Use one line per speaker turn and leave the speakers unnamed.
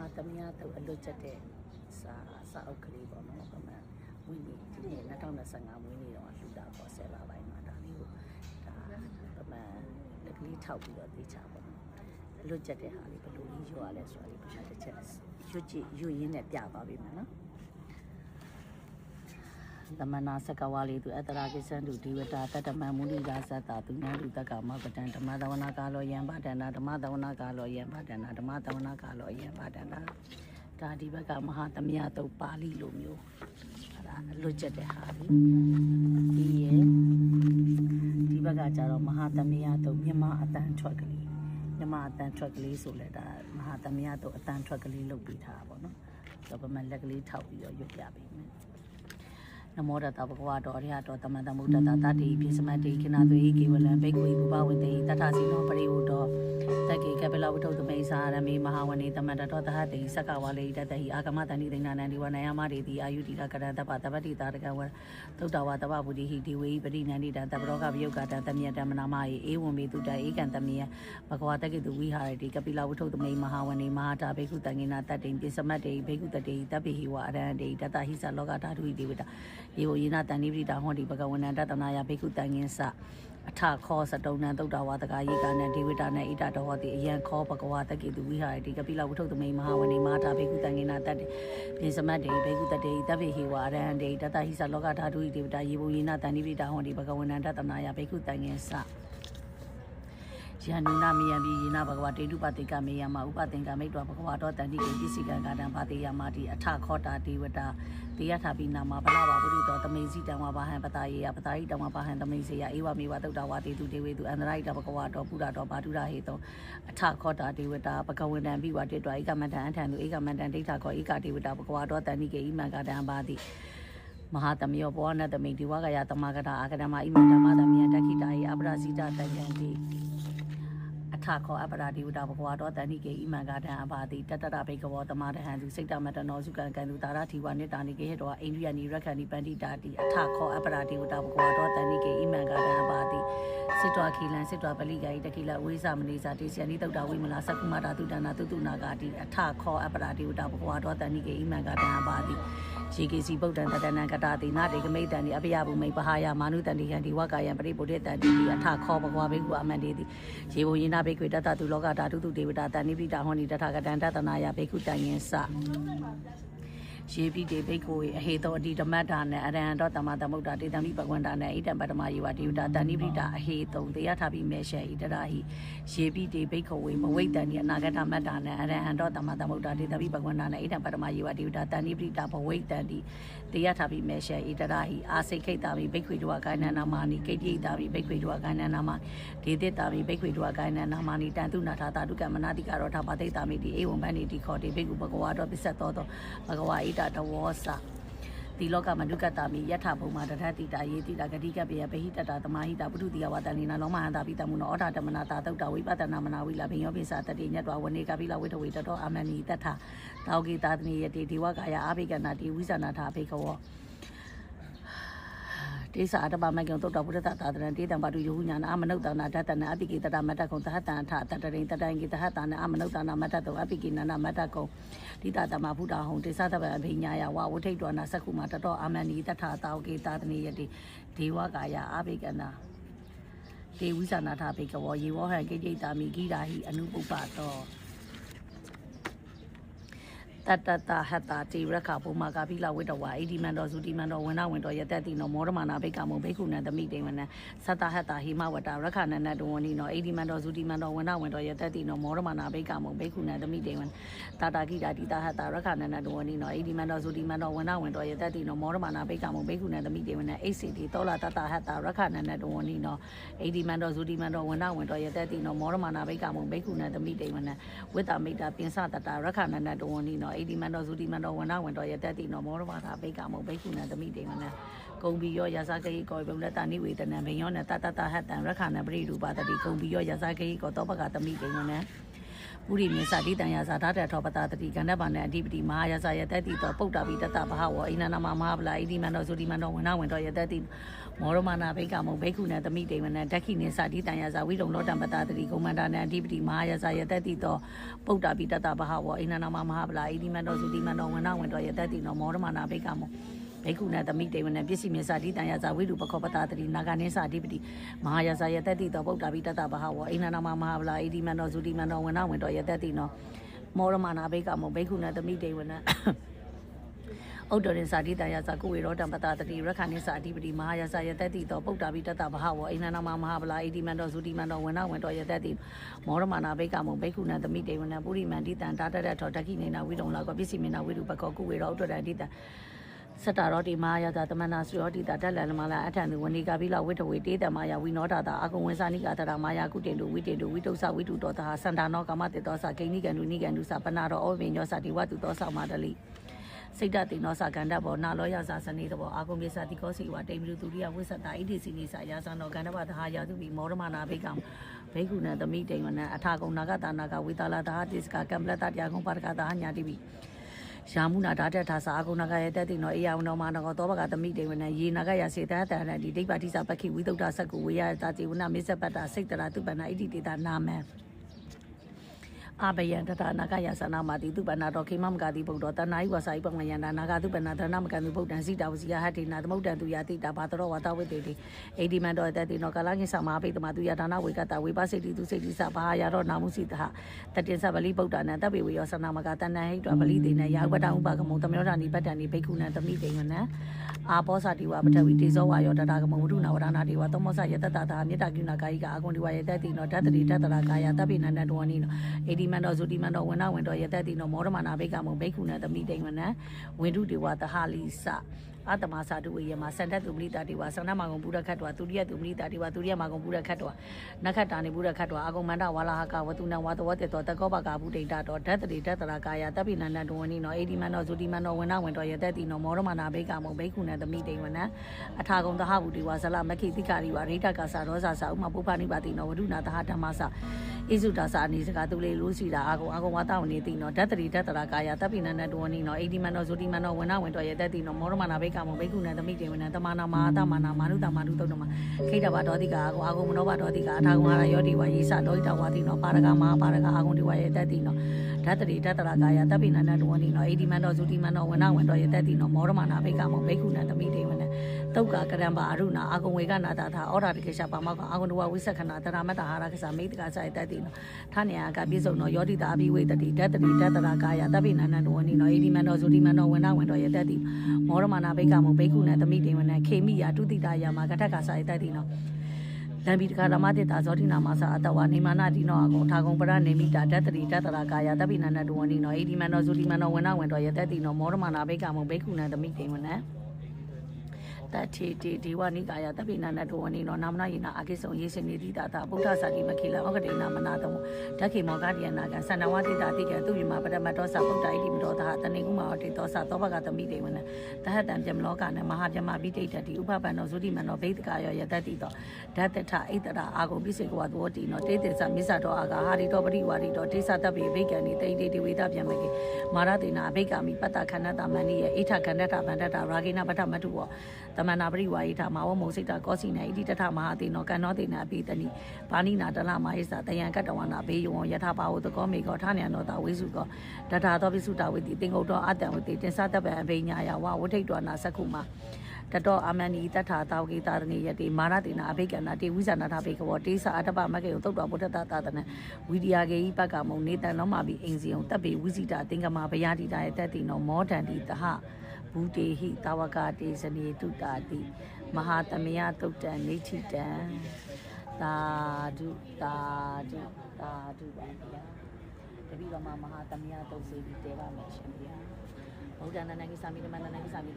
ဟာသမီးကတော့အလွတ်ချက်တဲ့စာအုပ်ကလေးပေါ့နော်။မွေးနေ့ဒီနေ့2025မွေးနေ့တော့လှူတာပေါ့10လပိုင်းမှာဒါလေးကိုဒါလက်ကလေးထောက်ပြီးတော့သိချပေါ့နော်။အလွတ်ချက်တဲ့ဟာလေးဘယ်လိုလေးရွာလဲဆိုတာလေးတစ်ချက်ရွရင်းနဲ့ပြသွားပြီမယ်နော်။သမနာစကဝါလီသူအတရာကိစံသူဒီဝတာတတမန်မုနိဒါသတ္တသူညာလူတကမပတံဓမ္မသဝနာကာလောယံဗဒနာဓမ္မသဝနာကာလောယံဗဒနာဓမ္မသဝနာကာလောယံဗဒနာဒါဒီဘက်ကမဟာသမယတုတ်ပါဠိလိုမျိုးအဲ့ဒါလွတ်ချက်တဲ့ဟာလေးဒီရဲ့ဒီဘက်ကကျတော့မဟာသမယတုတ်မြမအတန်ထွက်ကလေးမြမအတန်ထွက်ကလေးဆိုလဲဒါမဟာသမယတုတ်အတန်ထွက်ကလေးလုပ်ပြီးထားပါတော့နော်ဆိုတော့ဗမာလက်ကလေးထောက်ပြီးတော့ရွတ်ပြပေးမယ်နမောတတဘဂဝါတော်ရဟတော်သမန္တမုဒ္ဒတာတတိပိစမတိခိနာသွေကေဝလံဘေကွေဘုဘဝတေတထစီနောပရိဝတ္တောတကေကပလဝတ္ထုသမိသာရမေမဟာဝနေသမန္တတော်တဟတေစက္ကဝါလေတတဟိအာဂမတဏိသိဏနန္ဒီဝနယမတေတိအာယုတိရကရတပတပတိတာရကဝသုတ္တဝတပဗုဒိဟိဒီဝေပရိနန္ဒီတတပရောကပယုတ်ကတသမယတမနာမယေဧဝံမေတုတဧကံသမယဘဂဝတကေတုဝိဟာရတိကပိလဝတ္ထုသမိမဟာဝနေမဟာတာဘေကုတံငေနာတတေပိစမတေဘေကုတတေတပိဟိဝအရဟံတေတတဟိသလောကဓာတုဟိဒေဝတယေဝယေနတန်နိပရိတာဟောတိဘဂဝနန္တတနာယဘေကုတံငင်းစအထခောစတုံနံသုတ္တဝါတကာယေကနံဒေဝတာနံဣတတဟောတိအယံခောဘဂဝါတကေတုဝိဟာရတိကပိလဝုထုသမိမဟာဝနေမဟာတာဘေကုတံငေနာတတေပိစမတ်တေဘေကုတတေတဗ္ဗေဟိဝအရဟံတေတတဟိသလောကဓာတုဟိဒေဝတာယေဘုယေနတန်နိပရိတာဟောတိဘဂဝနန္တတနာယဘေကုတံငင်းစယန္နုနာမယံပိယေနဘဂဝတေတုပတိကမေယမဥပသင်္ကမိတ်တောဘဂဝါတော်တန်တိကေပိစိကံကာတံဘာတေယမာတိအထခောတာဒေဝတာတေယထာပိနာမဗလာဘာပုရိတောတမိစီတံဝဘာဟံပတာယေယပတာရိတံဝဘာဟံတမိစေယဧဝမေဝသုတ္တဝါတေတုဒေဝေတုအန္တရိတဘဂဝါတော်ပုရတော်ဘာတုရဟေတောအထခောတာဒေဝတာဘဂဝန္တံပိဝတေတောဧကမန္တံအထံသူဧကမန္တံဒိဋ္ဌခောဧကဒေဝတာဘဂဝါတော်တန်တိကေဣမံကာတံဘာတိမဟာတမေယောဘောနတမိဒီဝကယတမဂတာအာကဓမ္မဣမံဓမ္မသမယတခိတာယေအပရစီတာတဉ္ဇံတိထခောအပရာဒီဝတဘဂဝါတော်တန်တိကေဣမံကာတံအဘာတိတတရဘေကဝတမရဟံသူစိတ်တမတနောစုကံကံသူတာရထီဝနိတာနိကေဟေတောအိန္ဒိယနိရခဏိပန္တိတာတိအထခောအပရာဒီဝတဘဂဝါတော်တန်တိကေဣမံကာတံအဘာတိစစ်တော်ခိလံစစ်တော်ပလိကာယတခိလဝိသမနိစာတေစီယနိတုတ်တာဝိမလာသကုမတာတုတနာတုတုနာဂာတိအထခောအပရာဒီဝတဘဂဝါတော်တန်တိကေဣမံကာတံအဘာတိရေကေစီဗုဒ္ဓံတတနံကတာတိနာတေကမိတံဒီအပယဘုမိပဟာယမာနုတန်တိယံဒီဝကာယံပရိပုဒေတံတိအထခောဘဂဝါဘေကုအမန္တေတိရေဘုယေနဘေကွေတတတုလောကဓာတုဒေဝတာတန်နိပိတာဟောနိတထကတံတတနာယဘေကုတံယင်စယေပိတေဘိက္ခုအဟေတောအတိဓမ္မတာနံအရဟံတော်တမတမုဒ္ဒတေတံမိပကွန္တာနံဣတံပတမယေဝဒေဝတာတန်နိပိတာအဟေတုံတေယထာပိမေရှေဣတရာဟိယေပိတေဘိက္ခုမဝိတံနိအနာဂတမတ္တာနံအရဟံတော်တမတမုဒ္ဒတေတံမိပကွန္တာနံဣတံပတမယေဝဒေဝတာတန်နိပိတာဘဝိတံတိတေယထာပိမေရှေဣတရာဟိအာစိခိတာမိဘိက္ခွေတောကာနနာမာနိကိတိတာမိဘိက္ခွေတောကာနနာမာဒေတိတာမိဘိက္ခွေတောကာနနာမာနိတန်တုနာထာတာတုကမနာတိကာရောထာပတိတာမိတိဧဝံဗန္တိတိခောတိဘိက္ခုဘဂဝါတော်ပစ္စတောတောဘဂဝါဣတတဝောစဒီလောကမနုကတာမိယထာဘုံမှာတထတိတာယေတိတာဂတိကပိယဗဟိတတာသမာဟိတာပုထုတိယဝတ္တနိနာလောမဟန္တာပိတမုနောဩထာတမနာတာသုတ်တာဝိပဿနာမနာဝိလာဘိယောပိစာတတိညတ်တော်ဝနေကပိလဝိထဝေတတော်အာမဏိတထတောကေတာတနိယတိဒီဝကာယအာဘိကနာတိဝိဇာနာထာဘေကဝောတေသာအတ္တပမကံသုတ်တော်ဘုဒ္ဓတာတရံတေတံပါတုယုညာနာအမနုဿနာတတနာအပိကိတတမတ္တကုံသဟတံထတတရိတတံကိတဟတနာအမနုဿနာမတ္တတောအပိကိနနာမတ္တကုံဒီတတမဘုဒ္ဓဟောတေသတပံအဘိညာယဝဝဋ္ဌိတောနာသက္ခုမတတော်အာမဏိတထတောကေတာတနိယတိဒေဝကာယအာဘိကနာတေဝိဇာနာထဘေကဝောယေဝဟံကိတိတာမိဂိရာဟိအနုပုပ္ပတောတတတဟတတိရခဘုမကပိလဝိတဝါဣတိမန္တောသုတိမန္တောဝနဝန္တောယတတိနောမောရမနာဘိကမုံဘိက္ခုနံသမိတေဝနံသတဟတဟိမဝတရခနနတဝနိနောဣတိမန္တောသုတိမန္တောဝနဝန္တောယတတိနောမောရမနာဘိကမုံဘိက္ခုနံသမိတေဝနံတတာကိတာတိတဟတရခနနတဝနိနောဣတိမန္တောသုတိမန္တောဝနဝန္တောယတတိနောမောရမနာဘိကမုံဘိက္ခုနံသမိတေဝနံအိစေတိတောလာတတဟတရခနနတဝနိနောဣတိမန္တောသုတိမန္တောဝနဝန္တောယတတိနောမောရမနာဘိကမုံဘိက္ခုနံသမိတေဝနံဝိတမိတာပိစတတရခနနတဝနိနောဣတိမန္တောသုတိမန္တောဝနဝန္တောယတတိနောမောရမနာဘိကမုံဘိက္ခုနံသမိတေဝနံကုံပြီးရောရဇာကေကောဘုံလက်တာနိဝေဒနံဘေယောနတတတဟတံရခဏပရိရူပတတိကုံပြီးရောရဇာကေကောတောပကသမိတေဝနံမ ပုရိမေစာတိတံယာစာဓာတထောပတတိကန္နဗန္နအဓိပတိမဟာယဇယတတိတောပုတ္တပိတတဘဟဝအိနနာမမဟာဗလာဣတိမန္တောသုတိမန္တောဝနဝန္တောယတတိမောရမနာဘိကမောဘိက္ခုနသမိတေဝနဒက္ခိနေစာတိတံယာစာဝိရုံလောတံပတတိကုမန္တနအဓိပတိမဟာယဇယတတိတောပုတ္တပိတတဘဟဝအိနနာမမဟာဗလာဣတိမန္တောသုတိမန္တောဝနဝန္တောယတတိနောမောရမနာဘိကမောဘိက္ခုနသမိတေဝနပစ္စည်းမေစာတိတံယာစာဝိရုပခောပတတိနာဂနေစာအဓိပတိမဟာယဇယတတိတောပုတ္တပိတတဘဟဝအိနနာမမဟာဗလာဣတိမန္တောသုတိမန္တောဝနဝန္တောယတတိနောမောရမနာဘိကမောဘိက္ခုနသမိတေဝနဥဒ္ဒရင်စာတိတံယာစာကုဝေရောတံပတတိရခဏိစာအဓိပတိမဟာယဇယတတိတောပုတ္တပိတတဘဟဝအိနနာမမဟာဗလာဣတိမန္တောသုတိမန္တောဝနဝန္တောယတတိမောရမနာဘိကမောဘိက္ခုနသမိတေဝနပုရိမန္တိတံတာတရထောဒက္ခိနေနာဝိရုံလာကောပစ္စည်းမေနာဝိရုပကောကုဝေရောဥဒ္ဒရတိတံစတရောတိမဟာယဇသမဏသုရောတိတတက်လလမလာအထံသူဝဏိကပိလဝိတဝေတေတမယဝိနောဒတာအကုံဝေစာနိကတရမာယာကုတေတုဝိတေတုဝိတုဆဝိတုတောတဟာစန္ဒနောကမတေတောစဂိနိကန္တုနိကန္တုစပနာရောဩဝိညောစတိဝတုတောစမာတလိစိတ်တတိနောစကန္တဘောနာလောယဇာစနေတဘောအာကုံမြေစာတိကောစီဝတေမီတုရိယဝိသတာဣတိစီနိစာယာသနောကန္တဘတဟာယာတုပိမောရမနာဘိကံဘိက္ခုနသမိတေဝနအထာကုံနာဂတာနာကဝိတာလာတဟာတိစကကံပလတတရားကုံပါရကတာညာတိပိယာမုနာဓာတထာစာအကုဏကယတတိနောအေယဝနောမာနကောတောဘကသမိတေဝနယေနကယစေတတရတိဒိဗ္ဗတိစာပခိဝိသုဒ္ဓသကုဝေယတာတိဝနမေဇပတ္တစိတ်တရာတုပနာဣတိတေတာနာမံအဘယံတတနာကယသနာမတိတုပနာတော်ခေမမကတိဗုဒ္ဓတနာယဝစာယပမယန္တာနာဂတုပနာဒရဏမကံသူဗုဒ္ဓံစိတဝစီယဟတိနာသမုဒ္ဒံသူယတိတာဘာတရောဝတဝိတေတိအေဒီမန္တောတတိနောကလကိသမဟာပိတမသူယဒါနဝေကတဝေပစိတိသူစိတိစဘာယာရောနာမှုစိတဟတတိသဗလိဗုဒ္ဓနာတပိဝေယောသနာမကတဏ္ဏဟိတဗလိတေနယာဝတဥပကမောတမောဒာနိပတ္တနိဘိက္ခုနသမိတေဝနအာဘောဇတိဝပထဝီတေဇောဝါယောတတာကမောဝုဒုနာဝရဏတိဝသောမောဇယတတတာမေတ္တာကိဏကာယိကအဂုံဒီဝယတတိနောဓာတတိဓာတရာကာယတပိနန္တတဝနိနောအေဒီမန္တောဇုတိမန္တောဝနဝန္တောယတတိနောမောရမနာဘိကမောဘိက္ခုနသမိတေဝနဝိန္ဒုတေဝသဟလိစအတ္တမသာတုဝေယမစန္ဒတုပလိတာတိဝသန္နမဂုံပုရခတ်တောသူရိယတုပလိတာတိဝသူရိယမဂုံပုရခတ်တောနခတ္တာနိပုရခတ်တောအဂုံမန္တဝါလာဟကဝတုနဝတဝတေတောတကောပကဗုဒိတာတောဓာတတိဓာတရာကာယတပိနန္တတဝနိနောအေဒီမန္တောဇုတိမန္တောဝနဝန္တောယတတိနောမောရမနာဘိကမောဘိက္ခုနသမိတေဝနအထာကုံသဟဗုတိဝဇလမခိတိကာရိဝရိဒကသရောဇာဥမပုပ္ပနိပါတိနောဝဒုနာသဟဓမ္မသဣဇုတာစာအနိစကသူလေလူစီတာအဂုံဝတဝနိတိနောဓာတတိဓာတရာကာယတပိနန္တတဝနိနောအေဒီမန္တောဇုတိမန္တောဝနဝန္တောယတတိနောမောရမနာဘိကမောဘိက္ခုနသမိတေဝနတမနာမာတမနာမာနုတမာနုတုံနမခိတဘဒောတိကာအာဂုံမနောဘဒောတိကာအထာဂုံဟာယောတိဝယေစဒောတိတဝါတိနောပါရကမဟာပါရကအာဂုံဒီဝယေတတိနောဓာတတိဓာတရာကာယတပိနန္တတဝနိနောအေဒီမန္တောဇုတိမန္တောဝနဝန္တောယတတိနောမောရမနာဘိကမောဘိက္ခုနသမိတေဝနတုတ်ကကရံပါအရုဏအာဂုံဝေကနာတာသာဩရာတိကေရှပါမောကအာဂုံတဝဝိသက္ခဏာတရမတ္တဟာရကစားမိတ္တကစာယတတိနောဌာနေယကပြည့်စုံနောယောတိတာအဘိဝေတတိဓာတတိဓာတရာကာယတပိနန္တတဝနိနောအေဒီမန္တောဇုတိမန္တောဝနဝန္တောယတတိမောရမနာဘိကမောဘိက္ခုနသမိတေဝနခေမိယာတုတိတာယာမကထကစာယတတိနောလံဘီတကာရမတေတာဇောတိနာမစာအတဝနေမာနာတိနောအကုံထာကုံပရနေမိတာဓာတတိဓာတရာကာယတပိနန္တတဝနိနောအေဒီမန္တောဇုတိမန္တောဝနဝန္တောယတတိနောမောရမနာဘိကမောဘိက္ခုနသမိတေဝနတတိတိဒီဝနိကာယတပိနန္တတဝနိနောနာမနာယိနာအကိဆုံယေစနေတိတာဗုဒ္ဓစာတိမခိလဩကတိနာမနာတမောဓခေမောဂတိယနာကသန္နဝတိတာတိကသူယမပရမတောသဗုဒ္ဓဣတိမတောသဟတဏိကုမဟောတိတောသသောဘဂသမိတေဝနတဟတံပြမလောကနမဟာပြမပိဋိတတိဥပပန္နောဇုတိမနောဘိတကာယောယတတိတောဓာတထဣတရာအာဂုပိစေကဝသောတိနောတေတေသမိစ္ဆတောအာဂဟာရိတောပရိဝါရိတောတေသတပိဘိကံနိတိတေတိဝေဒပြမကေမာရတေနာအဘိကမိပတ္တခန္ဓတမဏိယဣထခန္ဓတဗန္တတရာဂိနပတ္ထမတုဝတမနာပရိဝါယိထမာဝမောစိတကောစီနေဣတိတထမဟာတေနောကန္နောတေနာအပိတနိဘာနိနာတလမဟိသတယံကတ္တဝနာဘေယောယထာပါဝတကောမေကောဌာနယနောတဝိစုကောတထာသောပိစုတဝိတိသင်္ကုတ်တော်အတံဝတိတင်္စတပံအဘိညာယဝဝဋိဋ္ဌောနာသက္ခုမတတောအမန္တိတထာတာဝကိတာရဏိယတိမာရတိနာအဘိကနာတိဝိဇာနာထဘေကဝတေသအတ္တပမကေယသုတ်တော်ဘုဒ္ဓတာတနဝိရိယကေဤပကမုံနေတံလောမဘိအိင်စီယံတပ်ပေဝိဇိတာသင်္ကမဘယတိတာယတတိနောမောဒန္တိတဟဘူတေဟိတာဝကတေဇနေတုတာတိမဟာသမယတုတ်တံနေတိတံသာဓုသာဓုသာဓုပါဗျာတပိကမမဟာသမယတုတ်စေပြီးတဲပါမယ်ရှင်ဗျာဗုဒ္ဓနာနိုင်ငံစာမိဓမ္မနာနိုင်ငံစာမိ